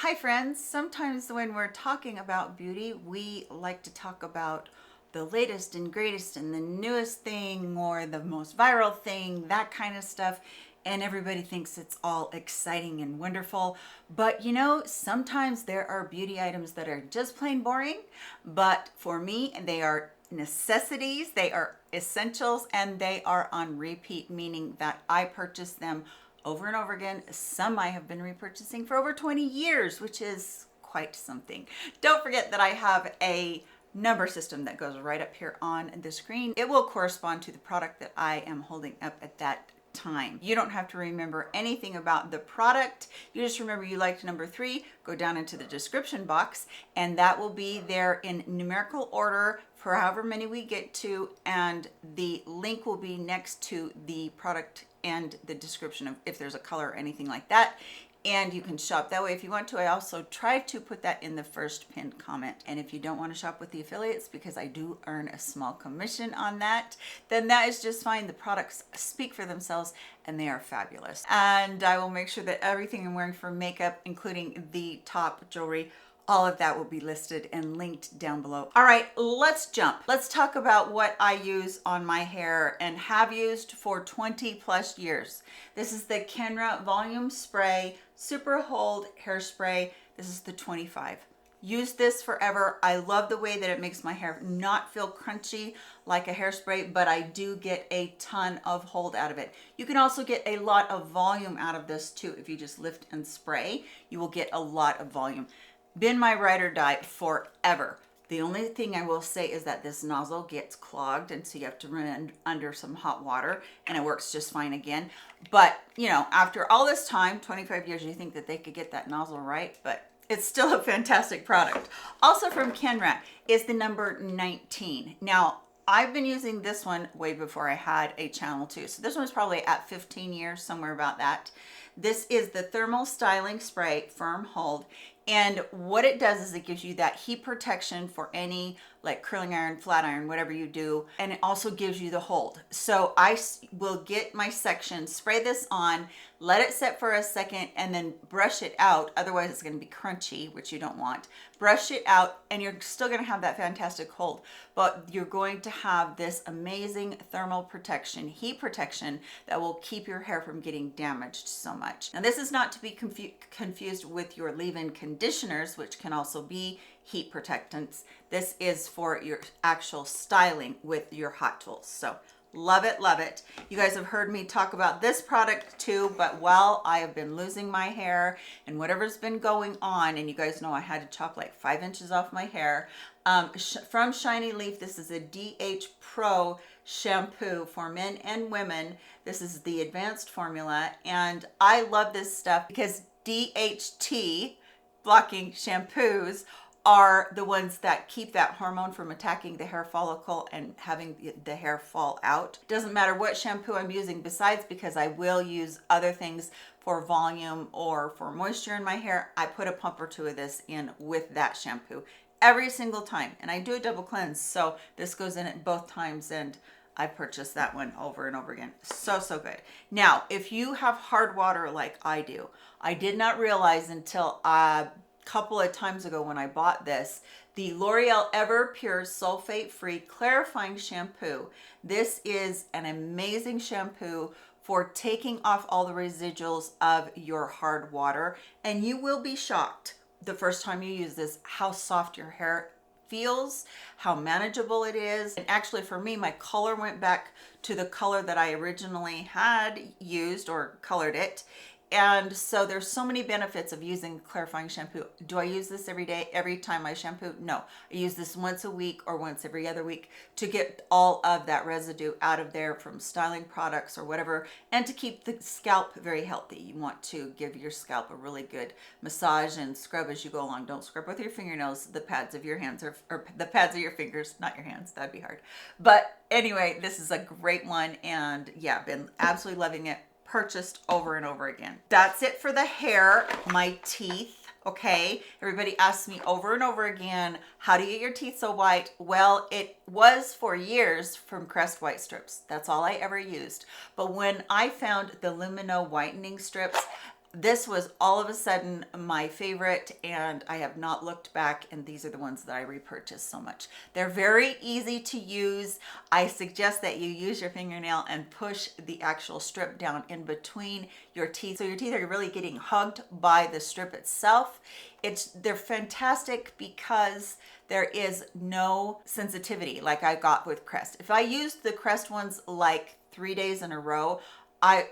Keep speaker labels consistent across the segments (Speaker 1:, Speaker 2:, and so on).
Speaker 1: Hi friends, sometimes when we're talking about beauty, we like to talk about the latest and greatest and the newest thing or the most viral thing, that kind of stuff. And everybody thinks it's all exciting and wonderful. But you know, sometimes there are beauty items that are just plain boring. But for me, they are necessities, they are essentials, and they are on repeat, meaning that I purchase them over and over again. Some I have been repurchasing for over 20 years, which is quite something. Don't forget that I have a number system that goes right up here on the screen. It will correspond to the product that I am holding up at that time. You don't have to remember anything about the product. You just remember you liked number 3, go down into the description box, and that will be there in numerical order for however many we get to, and the link will be next to the product and the description of if there's a color or anything like that. And you can shop that way if you want to. I also try to put that in the first pinned comment. And if you don't want to shop with the affiliates, because I do earn a small commission on that, then that is just fine. The products speak for themselves and they are fabulous. And I will make sure that everything I'm wearing for makeup, including the top jewelry, all of that will be listed and linked down below. All right, let's jump. Let's talk about what I use on my hair and have used for 20 plus years. This is the Kenra Volume Spray Super Hold Hairspray. This is the 25. Use this forever. I love the way that it makes my hair not feel crunchy like a hairspray, but I do get a ton of hold out of it. You can also get a lot of volume out of this too. If you just lift and spray, you will get a lot of volume. Been my ride or die forever. The only thing I will say is that this nozzle gets clogged, and so you have to run under some hot water, and it works just fine again. But you know, after all this time, 25 years, you think that they could get that nozzle right, but it's still a fantastic product. Also from Kenra is the number 19. Now, I've been using this one way before I had a channel too. So this one's probably at 15 years, somewhere about that. This is the Thermal Styling Spray Firm Hold. And what it does is it gives you that heat protection for any like curling iron, flat iron, whatever you do. And it also gives you the hold. So I will get my section, spray this on, let it set for a second, and then brush it out. Otherwise it's going to be crunchy, which you don't want. Brush it out and you're still going to have that fantastic hold, but you're going to have this amazing thermal protection, heat protection that will keep your hair from getting damaged so much. Now this is not to be confused with your leave-in conditioners, which can also be heat protectants. This is for your actual styling with your hot tools. So love it, love it. You guys have heard me talk about this product too, but while I have been losing my hair and whatever's been going on, and you guys know I had to chop like 5 inches off my hair, from Shiny Leaf, this is a DH Pro shampoo for men and women. This is the advanced formula, and I love this stuff because DHT blocking shampoos are the ones that keep that hormone from attacking the hair follicle and having the hair fall out. Doesn't matter what shampoo I'm using besides, because I will use other things for volume or for moisture in my hair. I put a pump or 2 of this in with that shampoo every single time, and I do a double cleanse, so this goes in at both times, and I purchased that one over and over again. So good. Now, if you have hard water like I do, I did not realize until couple of times ago when I bought this, the L'Oreal EverPure sulfate-free clarifying shampoo. This is an amazing shampoo for taking off all the residuals of your hard water, and you will be shocked the first time you use this how soft your hair feels, how manageable it is. And actually for me, my color went back to the color that I originally had used or colored it. And so there's so many benefits of using clarifying shampoo. Do I use this every day, every time I shampoo? No, I use this once a week or once every other week to get all of that residue out of there from styling products or whatever, and to keep the scalp very healthy. You want to give your scalp a really good massage and scrub as you go along. Don't scrub with your fingernails, the pads of your hands, or the pads of your fingers, not your hands. That'd be hard. But anyway, this is a great one, and yeah, been absolutely loving it. Purchased over and over again. That's it for the hair. My teeth, okay? Everybody asks me over and over again, how do you get your teeth so white? Well, it was for years from Crest White Strips. That's all I ever used. But when I found the Lumineux whitening strips, this was all of a sudden my favorite, and I have not looked back, and these are the ones that I repurchased so much. They're very easy to use. I suggest that you use your fingernail and push the actual strip down in between your teeth, so your teeth are really getting hugged by the strip itself. They're fantastic because there is no sensitivity like I got with Crest. If I used the Crest ones like 3 days in a row,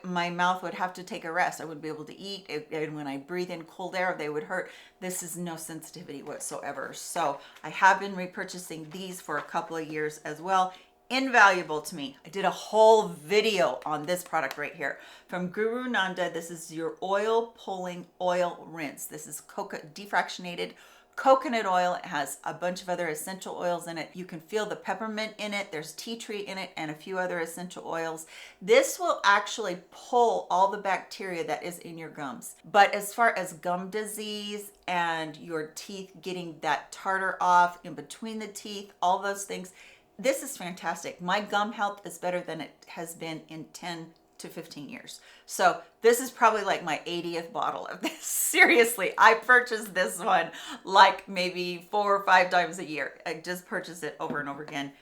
Speaker 1: my mouth would have to take a rest. I wouldn't be able to eat, and when I breathe in cold air, they would hurt. This is no sensitivity whatsoever. So I have been repurchasing these for a couple of years as well. Invaluable to me. I did a whole video on this product right here from GuruNanda. This is your oil pulling oil rinse. This is defractionated coconut oil. It has a bunch of other essential oils in it. You can feel the peppermint in it. There's tea tree in it and a few other essential oils. This will actually pull all the bacteria that is in your gums. But as far as gum disease and your teeth getting that tartar off in between the teeth, all those things, this is fantastic. My gum health is better than it has been in 10 to 15 years. So this is probably like my 80th bottle of this. Seriously, I purchase this one like maybe 4 or 5 times a year. I just purchase it over and over again.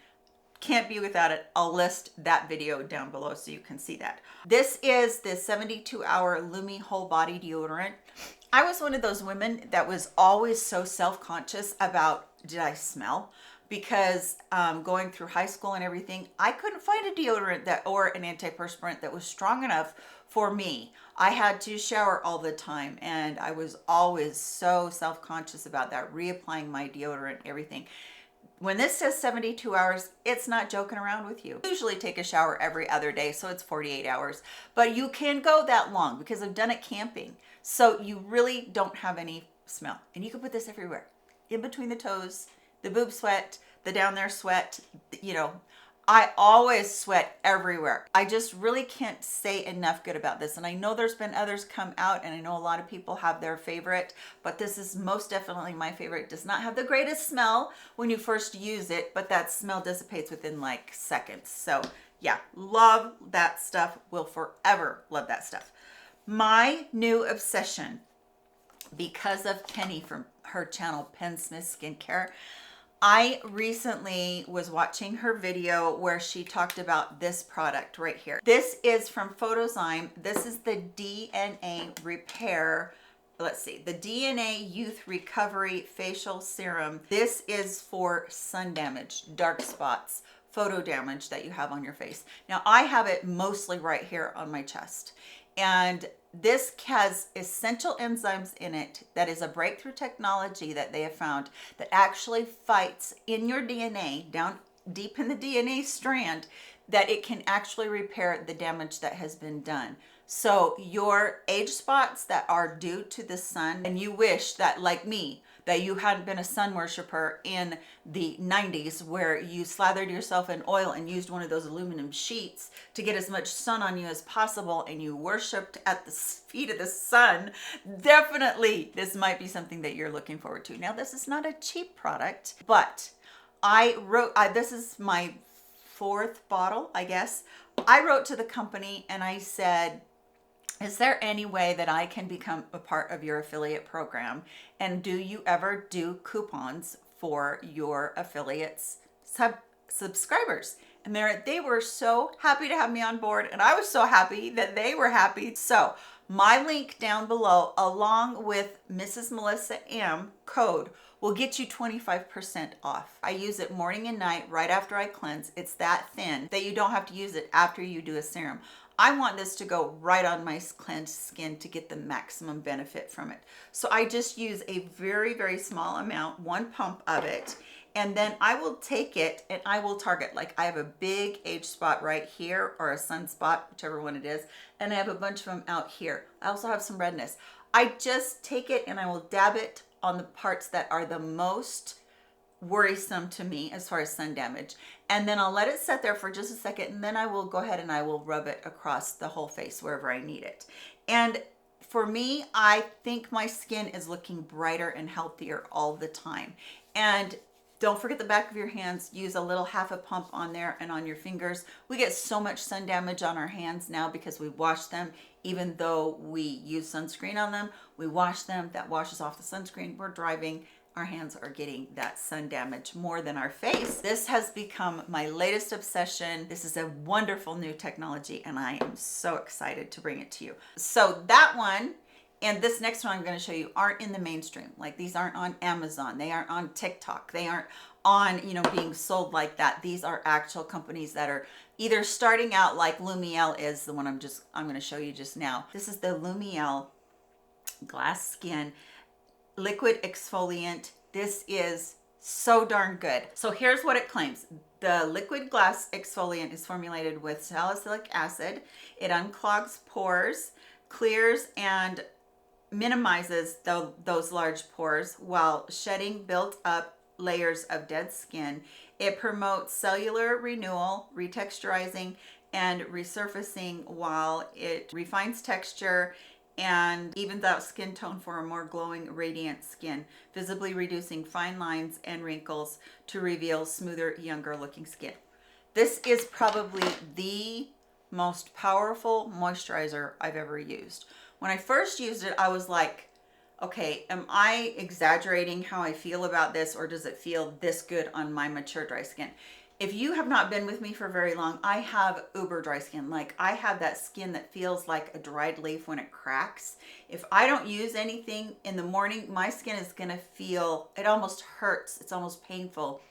Speaker 1: Can't be without it. I'll list that video down below so you can see that. This is the 72-hour Lumi whole body deodorant. I was one of those women that was always so self-conscious about, did I smell? Because going through high school and everything, I couldn't find a deodorant or an antiperspirant that was strong enough for me. I had to shower all the time, and I was always so self-conscious about that, reapplying my deodorant, everything. When this says 72 hours, it's not joking around with you. I usually take a shower every other day, so it's 48 hours. But you can go that long because I've done it camping. So you really don't have any smell. And you can put this everywhere. In between the toes, the boob sweat, the down there sweat, you know, I always sweat everywhere. I just really can't say enough good about this. And I know there's been others come out, and I know a lot of people have their favorite, but this is most definitely my favorite. It does not have the greatest smell when you first use it, but that smell dissipates within like seconds. So yeah, love that stuff. Will forever love that stuff. My new obsession, because of Penny from her channel, Penn Smith Skincare, I recently was watching her video where she talked about this product right here. This is from Photozyme. This is the DNA Repair, let's see, the DNA Youth Recovery Facial Serum. This is for sun damage, dark spots, photo damage that you have on your face. Now I have it mostly right here on my chest, and this has essential enzymes in it that is a breakthrough technology that they have found that actually fights in your DNA, down deep in the DNA strand, that it can actually repair the damage that has been done. So your age spots that are due to the sun, and you wish that, like me, that you hadn't been a sun worshiper in the 90s where you slathered yourself in oil and used one of those aluminum sheets to get as much sun on you as possible, and you worshiped at the feet of the sun. Definitely this might be something that you're looking forward to. Now this is not a cheap product, but this is my 4th bottle, I guess. I wrote to the company and I said, is there any way that I can become a part of your affiliate program? And do you ever do coupons for your affiliates subscribers? And they were so happy to have me on board, and I was so happy that they were happy. So my link down below, along with Mrs. Melissa M code, will get you 25% off. I use it morning and night right after I cleanse. It's that thin that you don't have to use it after you do a serum. I want this to go right on my cleansed skin to get the maximum benefit from it. So I just use a very, very small amount, 1 pump of it, and then I will take it and I will target, like I have a big age spot right here, or a sunspot, whichever one it is, and I have a bunch of them out here. I also have some redness. I just take it and I will dab it on the parts that are the most worrisome to me as far as sun damage, and then I'll let it sit there for just a second, and then I will go ahead and I will rub it across the whole face wherever I need it. And for me, I think my skin is looking brighter and healthier all the time, and Don't forget the back of your hands. Use a little half a pump on there and on your fingers. We get so much sun damage on our hands now because we wash them. Even though we use sunscreen on them, we wash them. That washes off the sunscreen. We're driving. Our hands are getting that sun damage more than our face. This has become my latest obsession. This is a wonderful new technology and I am so excited to bring it to you. So that one and this next one I'm going to show you aren't in the mainstream. Like these aren't on Amazon. They aren't on TikTok. They aren't on, you know, being sold like that. These are actual companies that are either starting out like Lumielle is the one I'm going to show you just now. This is the Lumielle Glass Skin Liquid Exfoliant. This is so darn good. So here's what it claims. The liquid glass exfoliant is formulated with salicylic acid. It unclogs pores, clears and minimizes those large pores while shedding built up layers of dead skin. It promotes cellular renewal, retexturizing, and resurfacing while it refines texture and evens out skin tone for a more glowing, radiant skin, visibly reducing fine lines and wrinkles to reveal smoother, younger looking skin. This is probably the most powerful moisturizer I've ever used. When I first used it, I was like, okay, am I exaggerating how I feel about this, or does it feel this good on my mature dry skin? If you have not been with me for very long, I have uber dry skin. Like I have that skin that feels like a dried leaf when it cracks. If I don't use anything in the morning, my skin is gonna feel, it almost hurts. It's almost painful.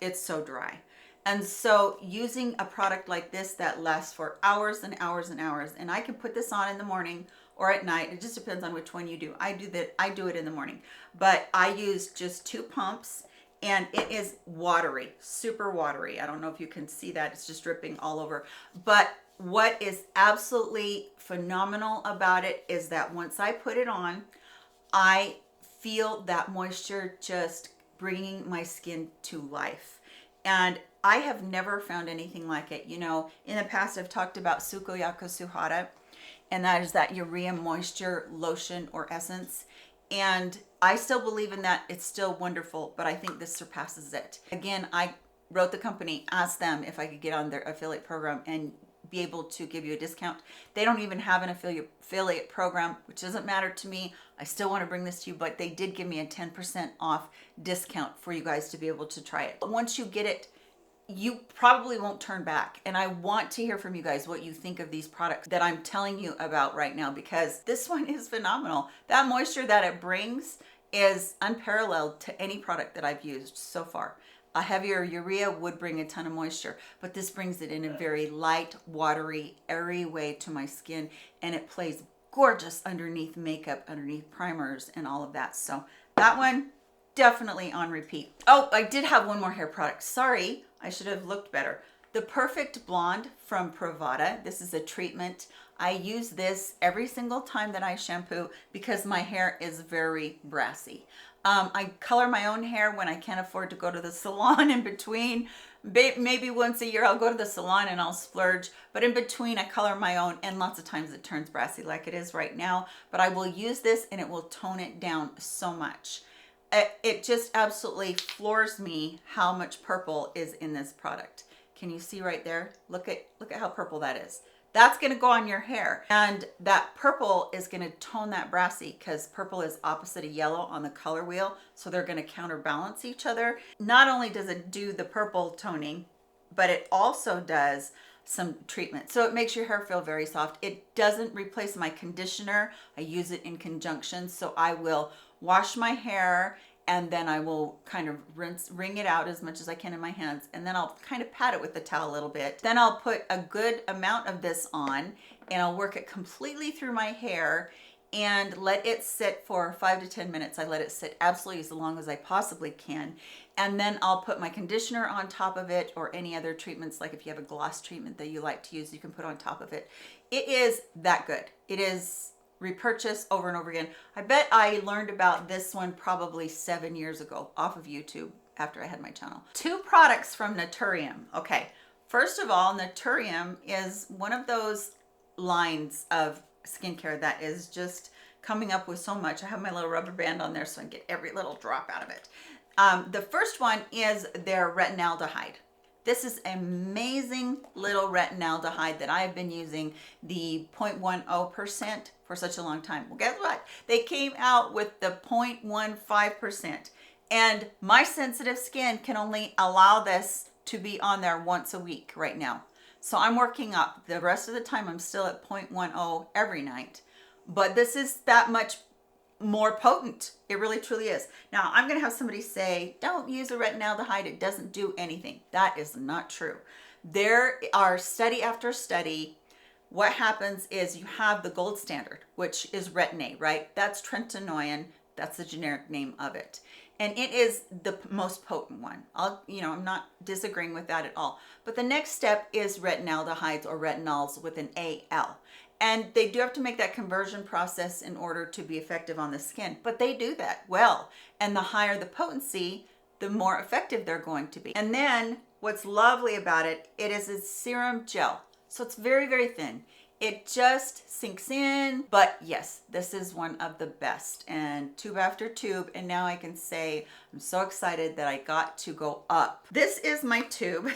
Speaker 1: It's so dry. And so using a product like this that lasts for hours and hours and hours, and I can put this on in the morning or at night. It just depends on which one you do. I do it in the morning, but I use just 2 pumps and it is watery, super watery. I don't know if you can see that. It's just dripping all over. But what is absolutely phenomenal about it is that once I put it on, I feel that moisture just bringing my skin to life. And I have never found anything like it. You know, in the past, I've talked about Sukoyaku Suhara, and that is that urea moisture lotion or essence. And I still believe in that. It's still wonderful, but I think this surpasses it. Again, I wrote the company, asked them if I could get on their affiliate program and be able to give you a discount. They don't even have an affiliate program, which doesn't matter to me. I still want to bring this to you, but they did give me a 10% off discount for you guys to be able to try it. But once you get it, you probably won't turn back. And I want to hear from you guys what you think of these products that I'm telling you about right now, because this one is phenomenal. That moisture that it brings is unparalleled to any product that I've used so far. A heavier urea would bring a ton of moisture, but this brings it in a very light, watery, airy way to my skin, and it plays gorgeous underneath makeup, underneath primers, and all of that. So that one, definitely on repeat. Oh, I did have one more hair product. Sorry, I should have looked better. The Perfect Blonde from Pravana. This is a treatment. I use this every single time that I shampoo because my hair is very brassy. I color my own hair when I can't afford to go to the salon in between. Maybe once a year I'll go to the salon and I'll splurge, but in between I color my own, and lots of times it turns brassy like it is right now. But I will use this and it will tone it down so much. It just absolutely floors me how much purple is in this product. Can you see right there? Look at how purple that is. That's going to go on your hair, and that purple is going to tone that brassy, because purple is opposite of yellow on the color wheel, so they're going to counterbalance each other. Not only does it do the purple toning, but it also does some treatment, so it makes your hair feel very soft. It doesn't replace my conditioner. I use it in conjunction, so I will wash my hair and then I will kind of wring it out as much as I can in my hands, and then I'll kind of pat it with the towel a little bit. Then I'll put a good amount of this on and I'll work it completely through my hair and let it sit for 5 to 10 minutes. I let it sit absolutely as long as I possibly can. And then I'll put my conditioner on top of it, or any other treatments, like if you have a gloss treatment that you like to use, you can put on top of it. It is that good. It is repurchase over and over again. I bet I learned about this one probably 7 years ago off of YouTube after I had my channel. 2 products from Naturium. Okay, first of all, Naturium is one of those lines of skincare that is just coming up with so much. I have my little rubber band on there so I can get every little drop out of it. The first one is their Retinaldehyde. This is an amazing little retinaldehyde that I've been using, the 0.10% for such a long time. Well, guess what? They came out with the 0.15%. And my sensitive skin can only allow this to be on there once a week right now. So I'm working up. The rest of the time I'm still at 0.10 every night. But this is that much more potent. It really truly is. Now I'm going to have somebody say, don't use a retinaldehyde, it doesn't do anything. That is not true. There are study after study. What happens is you have the gold standard, which is Retin-A, right? That's tretinoin. That's the generic name of it. And it is the most potent one. I'm not disagreeing with that at all. But the next step is retinaldehydes or retinols with an AL. And they do have to make that conversion process in order to be effective on the skin, but they do that well. And the higher the potency, the more effective they're going to be. And then what's lovely about it, it is a serum gel. So it's very, very thin. It just sinks in, but yes, this is one of the best, and tube after tube. And now I can say, I'm so excited that I got to go up. This is my tube.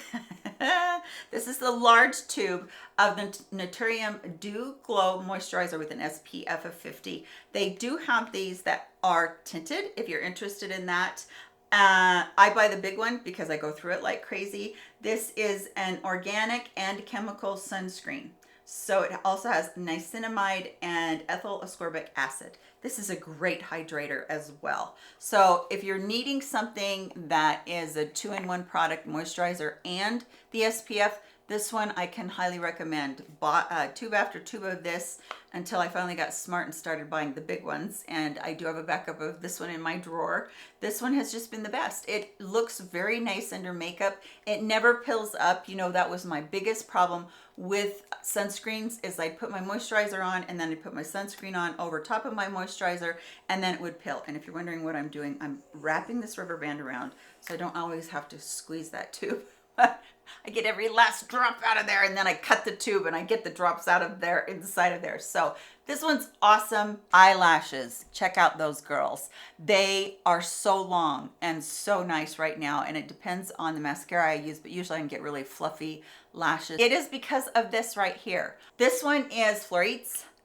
Speaker 1: This is the large tube of the Naturium Day Glow Moisturizer with an SPF of 50. They do have these that are tinted if you're interested in that. I buy the big one because I go through it like crazy. This is an organic and chemical sunscreen. So it also has niacinamide and ethyl ascorbic acid. This is a great hydrator as well. So if you're needing something that is a 2-in-1 product, moisturizer and the SPF, this one I can highly recommend. Bought tube after tube of this until I finally got smart and started buying the big ones. And I do have a backup of this one in my drawer. This one has just been the best. It looks very nice under makeup. It never pills up. You know, that was my biggest problem with sunscreens, is I put my moisturizer on and then I put my sunscreen on over top of my moisturizer and then it would pill. And if you're wondering what I'm doing, I'm wrapping this rubber band around so I don't always have to squeeze that tube. I get every last drop out of there, and then I cut the tube and I get the drops out of there, inside of there. So this one's awesome. Eyelashes, check out those girls. They are so long and so nice right now, and it depends on the mascara I use, but usually I can get really fluffy lashes. It is because of this right here. This one is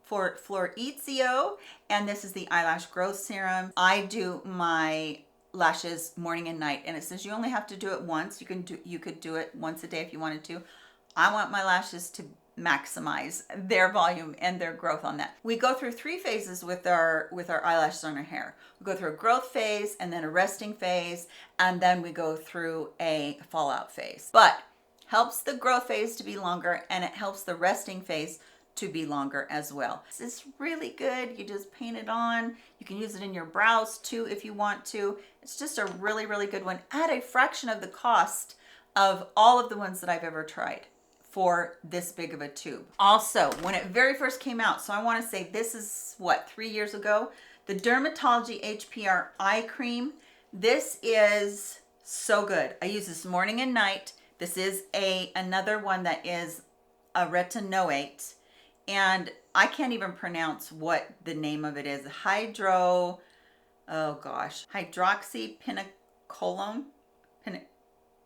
Speaker 1: Floretsio, and this is the eyelash growth serum. I do my lashes morning and night, and it says you only have to do it once. You could do it once a day if you wanted to. I want my lashes to maximize their volume and their growth on that. We go through 3 phases with our eyelashes on our hair. We go through a growth phase, and then a resting phase, and then we go through a fallout phase. But helps the growth phase to be longer, and it helps the resting phase to be longer as well. This is really good. You just paint it on. You can use it in your brows too if you want to. It's just a really, really good one at a fraction of the cost of all of the ones that I've ever tried for this big of a tube. Also, when it very first came out, so I want to say this is what, 3 years ago, the DRMTLGY HPR Eye Cream. This is so good. I use this morning and night. This is another one that is a retinoid. And I can't even pronounce what the name of it is. Hydroxypinacolone,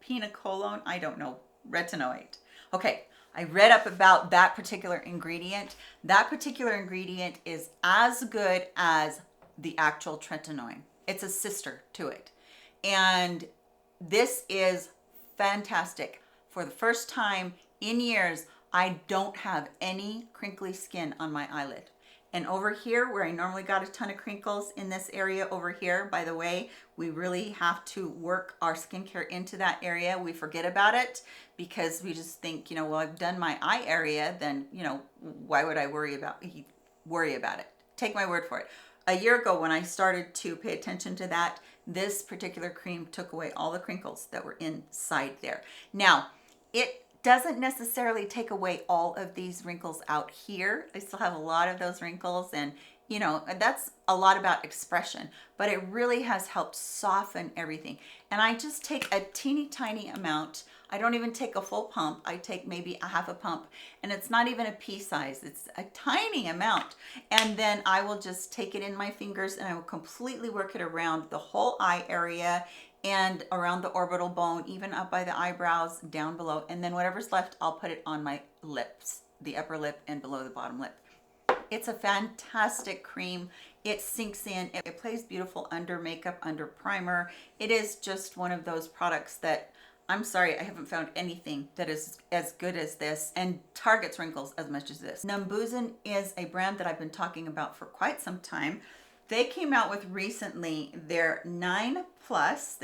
Speaker 1: pinacolone, I don't know, retinoid. Okay, I read up about that particular ingredient. That particular ingredient is as good as the actual tretinoin. It's a sister to it. And this is fantastic. For the first time in years, I don't have any crinkly skin on my eyelid. And over here, where I normally got a ton of crinkles in this area over here, by the way, we really have to work our skincare into that area. We forget about it because we just think, well, I've done my eye area, then, why would I worry about it? Take my word for it. A year ago, when I started to pay attention to that, this particular cream took away all the crinkles that were inside there. Now, it doesn't necessarily take away all of these wrinkles out here. I still have a lot of those wrinkles, and you know, that's a lot about expression, but it really has helped soften everything. And I just take a teeny tiny amount. I don't even take a full pump. I take maybe a half a pump, and it's not even a pea size. It's a tiny amount. And then I will just take it in my fingers and I will completely work it around the whole eye area and around the orbital bone, even up by the eyebrows, down below. And then whatever's left, I'll put it on my lips, the upper lip and below the bottom lip. It's a fantastic cream. It sinks in. It plays beautiful under makeup, under primer. It is just one of those products that, I'm sorry, I haven't found anything that is as good as this and targets wrinkles as much as this. Numbuzin is a brand that I've been talking about for quite some time. They came out with recently their 9 Plus,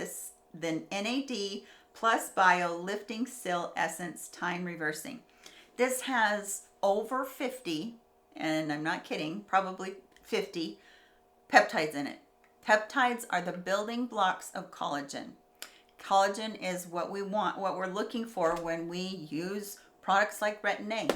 Speaker 1: the NAD Plus Bio Lifting Sil Essence Time Reversing. This has over 50, and I'm not kidding, probably 50 peptides in it. Peptides are the building blocks of collagen. Collagen is what we want, what we're looking for when we use products like Retinoid.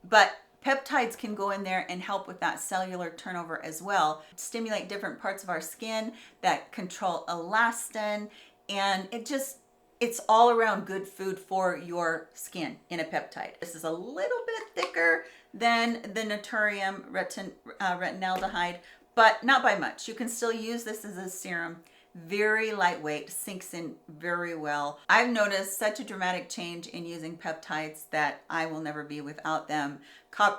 Speaker 1: But peptides can go in there and help with that cellular turnover as well, stimulate different parts of our skin that control elastin, and it's all around good food for your skin in a peptide. This is a little bit thicker than the Naturium Retinaldehyde, but not by much. You can still use this as a serum. Very lightweight, sinks in very well. I've noticed such a dramatic change in using peptides that I will never be without them.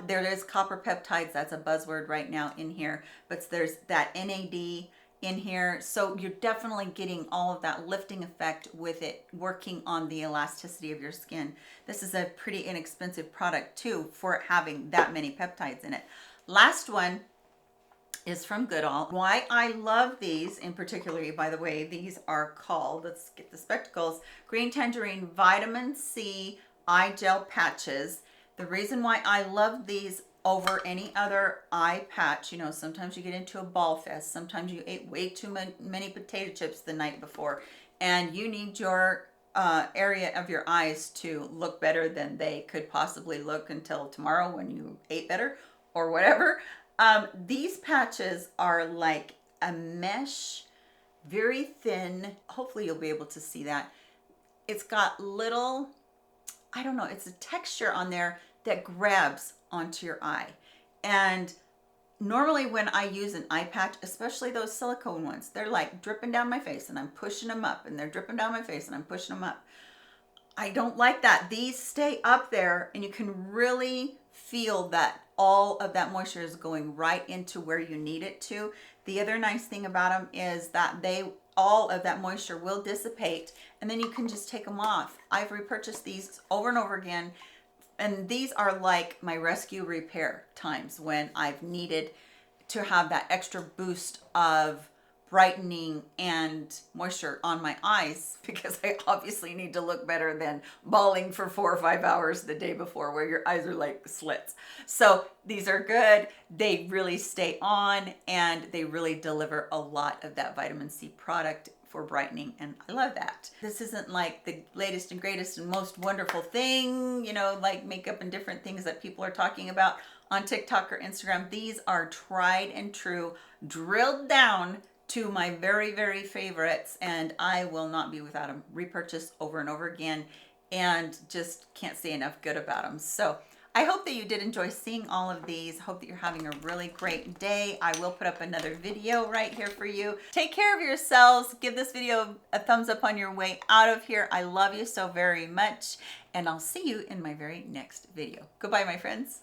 Speaker 1: There is copper peptides, that's a buzzword right now in here, but there's that NAD in here. So you're definitely getting all of that lifting effect with it, working on the elasticity of your skin. This is a pretty inexpensive product too for having that many peptides in it. Last one is from GoodAll. Why I love these in particular, by the way, these are called, let's get the spectacles, Green Tangerine Vitamin C Eye Gel Patches. The reason why I love these over any other eye patch, you know, sometimes you get into a ball fest, sometimes you ate way too many potato chips the night before, and you need your area of your eyes to look better than they could possibly look until tomorrow when you ate better or whatever. These patches are like a mesh, very thin. Hopefully you'll be able to see that. It's got little, I don't know, it's a texture on there that grabs onto your eye. And normally when I use an eye patch, especially those silicone ones, they're like dripping down my face and I'm pushing them up, and they're dripping down my face and I'm pushing them up. I don't like that. These stay up there and you can really feel that all of that moisture is going right into where you need it to. The other nice thing about them is that all of that moisture will dissipate and then you can just take them off. I've repurchased these over and over again, and these are like my rescue repair times when I've needed to have that extra boost of brightening and moisture on my eyes, because I obviously need to look better than bawling for 4 or 5 hours the day before where your eyes are like slits. So these are good. They really stay on and they really deliver a lot of that vitamin C product for brightening, and I love that. This isn't like the latest and greatest and most wonderful thing, you know, like makeup and different things that people are talking about on TikTok or Instagram. These are tried and true, drilled down to my very, very favorites, and I will not be without them. Repurchase over and over again, and just can't say enough good about them. So I hope that you did enjoy seeing all of these. Hope that you're having a really great day. I will put up another video right here for you. Take care of yourselves. Give this video a thumbs up on your way out of here. I love you so very much, and I'll see you in my very next video. Goodbye, my friends.